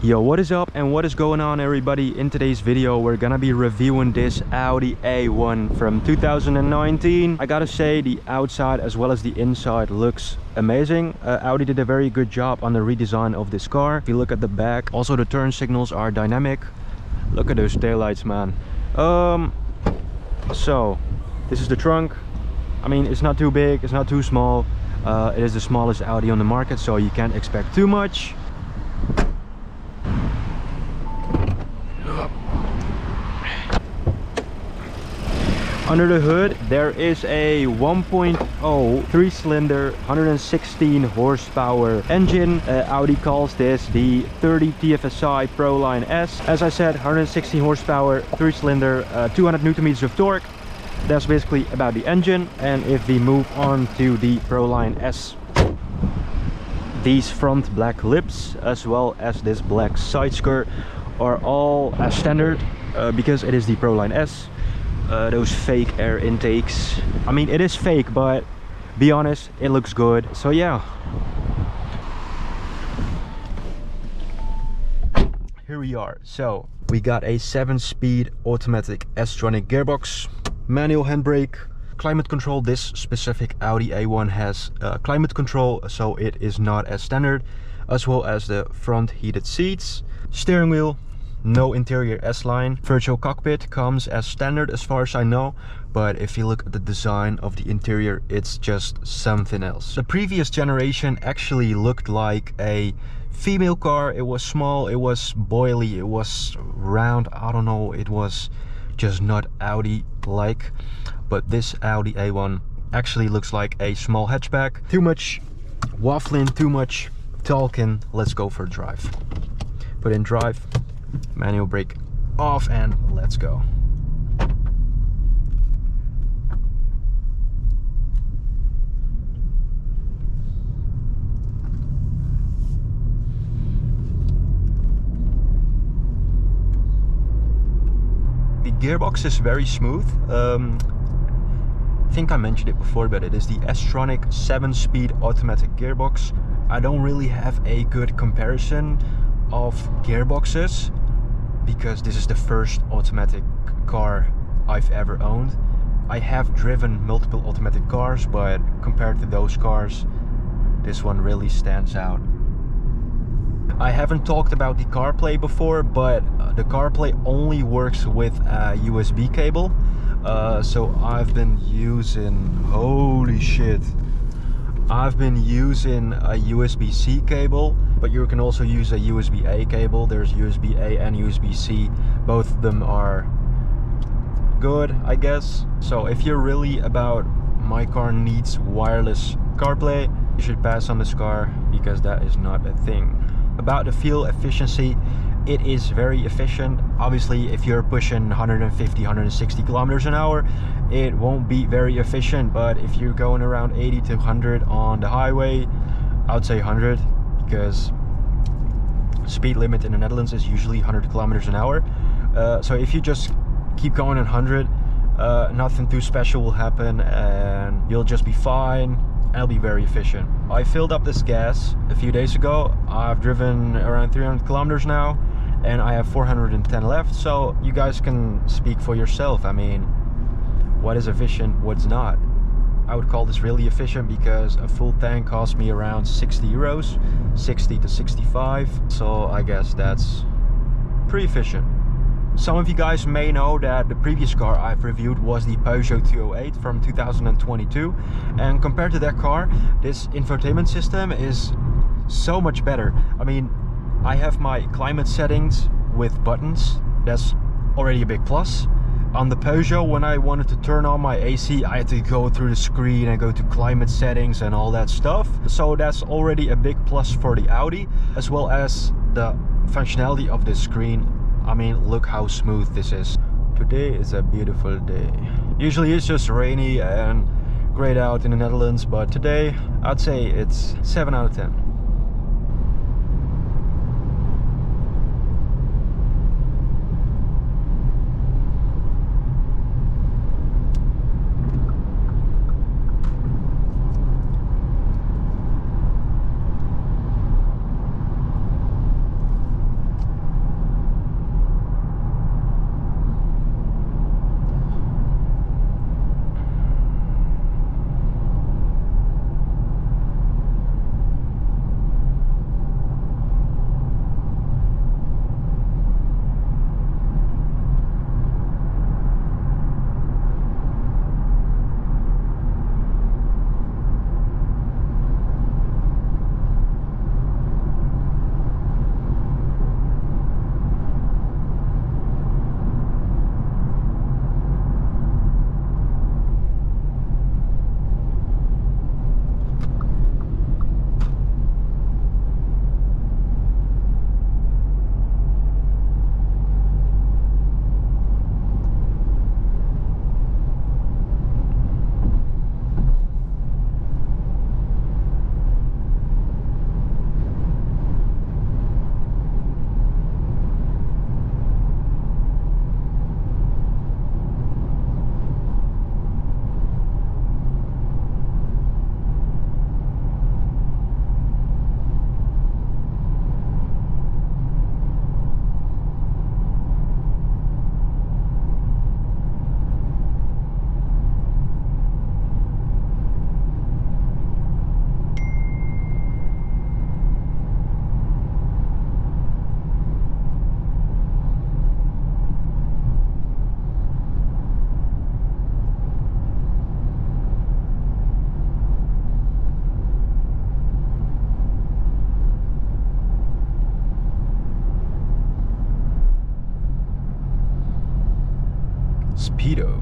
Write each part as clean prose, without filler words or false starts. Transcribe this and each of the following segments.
Yo, what is up and what is going on, everybody? In today's video we're gonna be reviewing this Audi A1 from 2019. I gotta say, the outside as well as the inside looks amazing. Audi did a very good job on the redesign of this car. If you look at the back, also the turn signals are dynamic. Look at those taillights, man. So this is the trunk. I mean, it's not too big, it's not too small. It is the smallest Audi on the market, so you can't expect too much. Under the hood there is a 1.0 3-cylinder 116 horsepower engine. Audi calls this the 30 TFSI Proline S. As I said, 116 horsepower, 3-cylinder, 200 newton meters of torque. That's basically about the engine. And if we move on to the Proline S, these front black lips as well as this black side skirt are all as standard because it is the Proline S. Those fake air intakes, I mean, it is fake, but be honest, it looks good. So yeah, here we are. So we got a 7-speed automatic S-Tronic gearbox, manual handbrake, climate control. This specific Audi A1 has climate control, so it is not as standard, as well as the front heated seats. Steering wheel, no interior S-line. Virtual cockpit comes as standard as far as I know, but if you look at the design of the interior, it's just something else. The previous generation actually looked like a female car. It was small, it was boily, it was round, I don't know, it was just not Audi-like. But this Audi A1 actually looks like a small hatchback. Too much waffling, too much talking. Let's go for a drive. Put in drive, manual brake off, and let's go. The gearbox is very smooth. I think I mentioned it before, but it is the S-Tronic 7-speed automatic gearbox. I don't really have a good comparison of gearboxes because this is the first automatic car I've ever owned. I have driven multiple automatic cars, but compared to those cars, this one really stands out. I haven't talked about the CarPlay before, but the CarPlay only works with a USB cable. So I've been using, holy shit, I've been using a USB-C cable, but you can also use a USB-A cable. There's USB-A and USB-C. Both of them are good, I guess. So if you're really about my car needs wireless CarPlay, you should pass on this car because that is not a thing. About the fuel efficiency, it is very efficient. Obviously, if you're pushing 150, 160 kilometers an hour, it won't be very efficient. But if you're going around 80 to 100 on the highway, I would say 100, because speed limit in the Netherlands is usually 100 kilometers an hour. So if you just keep going at 100, nothing too special will happen and you'll just be fine. And it'll be very efficient. I filled up this gas a few days ago. I've driven around 300 kilometers now and I have 410 left, so you guys can speak for yourself. I mean, what is efficient, what's not? I would call this really efficient because a full tank cost me around 60 euros, 60 to 65, so I guess that's pretty efficient. Some of you guys may know that the previous car I've reviewed was the Peugeot 208 from 2022, and compared to that car, this infotainment system is so much better. I mean, I have my climate settings with buttons. That's already a big plus. On the Peugeot, when I wanted to turn on my AC, I had to go through the screen and go to climate settings and all that stuff. So that's already a big plus for the Audi, as well as the functionality of this screen. I mean, look how smooth this is. Today is a beautiful day. Usually it's just rainy and grayed out in the Netherlands, but today I'd say it's 7 out of 10. torpedo.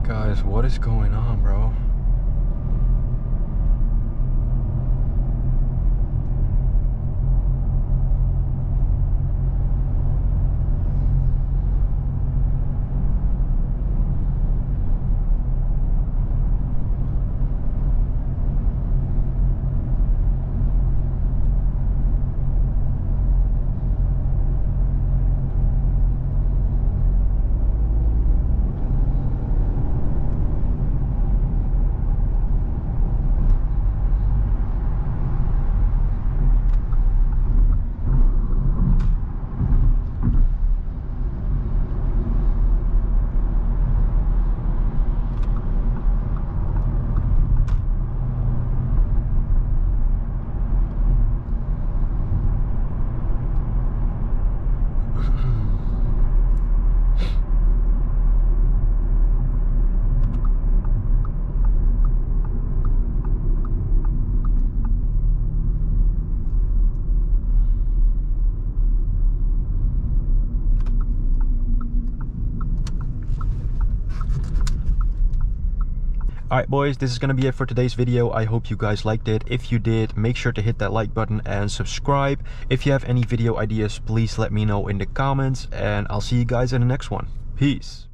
Guys, what is going on, bro? Alright boys, this is gonna be it for today's video. I hope you guys liked it. If you did, make sure to hit that like button and subscribe. If you have any video ideas, please let me know in the comments, and I'll see you guys in the next one. Peace.